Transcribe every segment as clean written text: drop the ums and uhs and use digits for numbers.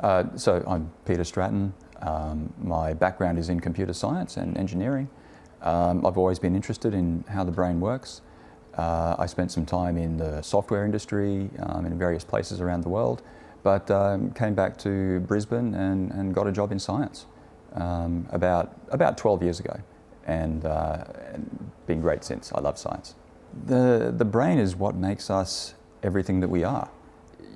So I'm Peter Stratton. My background is in computer science and engineering. I've always been interested in how the brain works. I spent some time in the software industry in various places around the world, but came back to Brisbane and got a job in science about 12 years ago, and been great since. I love science. The brain is what makes us everything that we are.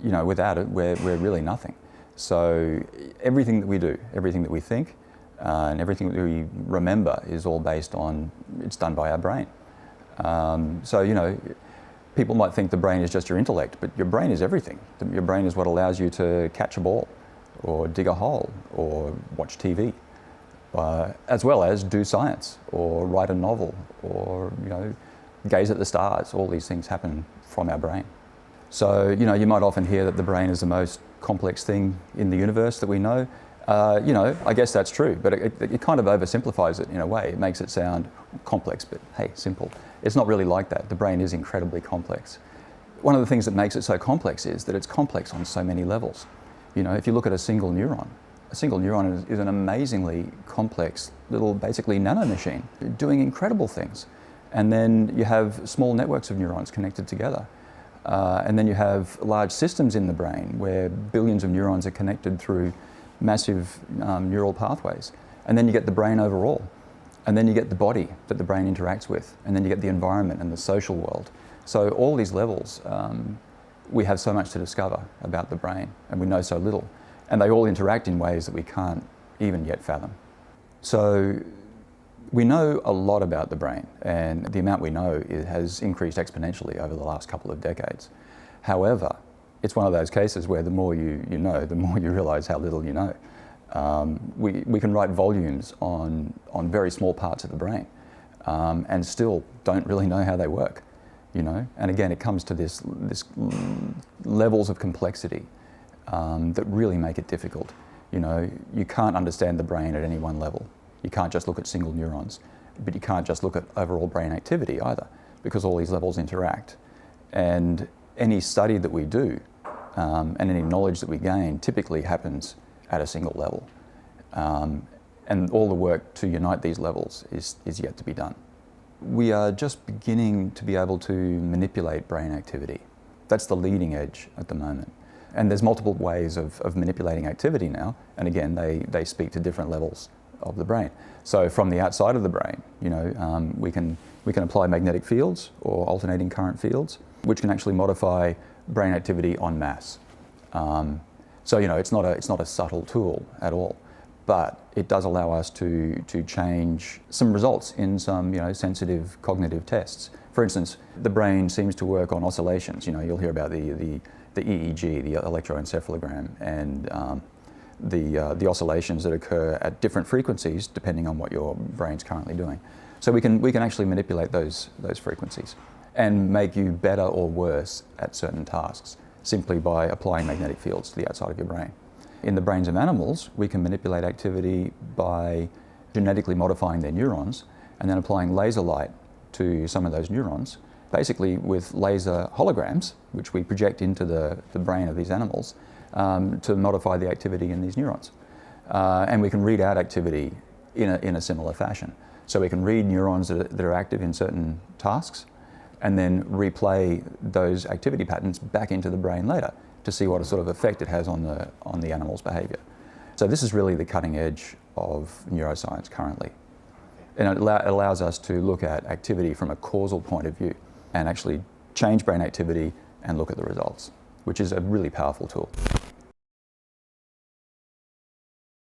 You know, without it, we're really nothing. So everything that we do, everything that we think, and everything that we remember is all based on, it's done by our brain. So, you know, people might think the brain is just your intellect, but your brain is everything. Your brain is what allows you to catch a ball, or dig a hole, or watch TV, as well as do science, or write a novel, or, you know, gaze at the stars. All these things happen from our brain. So, you know, you might often hear that the brain is the most complex thing in the universe that we know. You know, I guess that's true, but it kind of oversimplifies it in a way. It makes it sound complex, but hey, simple. It's not really like that. The brain is incredibly complex. One of the things that makes it so complex is that it's complex on so many levels. You know, if you look at a single neuron is an amazingly complex little, basically nanomachine, doing incredible things. And then you have small networks of neurons connected together. And then you have large systems in the brain where billions of neurons are connected through massive neural pathways. And then you get the brain overall. And then you get the body that the brain interacts with. And then you get the environment and the social world. So all these levels, we have so much to discover about the brain, and we know so little. And they all interact in ways that we can't even yet fathom. So we know a lot about the brain, and the amount we know has increased exponentially over the last couple of decades. However, it's one of those cases where the more you know, the more you realise how little you know. We can write volumes on very small parts of the brain, and still don't really know how they work. You know, and again, it comes to this levels of complexity that really make it difficult. You know, you can't understand the brain at any one level. You can't just look at single neurons, but you can't just look at overall brain activity either, because all these levels interact. And any study that we do and any knowledge that we gain typically happens at a single level. And all the work to unite these levels is yet to be done. We are just beginning to be able to manipulate brain activity. That's the leading edge at the moment. And there's multiple ways of manipulating activity now, and again, they speak to different levels of the brain. So from the outside of the brain, you know, we can apply magnetic fields or alternating current fields, which can actually modify brain activity en masse. So, you know, it's not a subtle tool at all, but it does allow us to change some results in some, you know, sensitive cognitive tests. For instance, the brain seems to work on oscillations. You know, you'll hear about the EEG, the electroencephalogram, and the oscillations that occur at different frequencies depending on what your brain's currently doing. So we can actually manipulate those frequencies and make you better or worse at certain tasks simply by applying magnetic fields to the outside of your brain. In the brains of animals, we can manipulate activity by genetically modifying their neurons and then applying laser light to some of those neurons, basically with laser holograms, which we project into the brain of these animals, to modify the activity in these neurons. And we can read out activity in a similar fashion. So we can read neurons that are active in certain tasks and then replay those activity patterns back into the brain later to see what sort of effect it has on the animal's behaviour. So this is really the cutting edge of neuroscience currently. And it allows us to look at activity from a causal point of view and actually change brain activity and look at the results, which is a really powerful tool.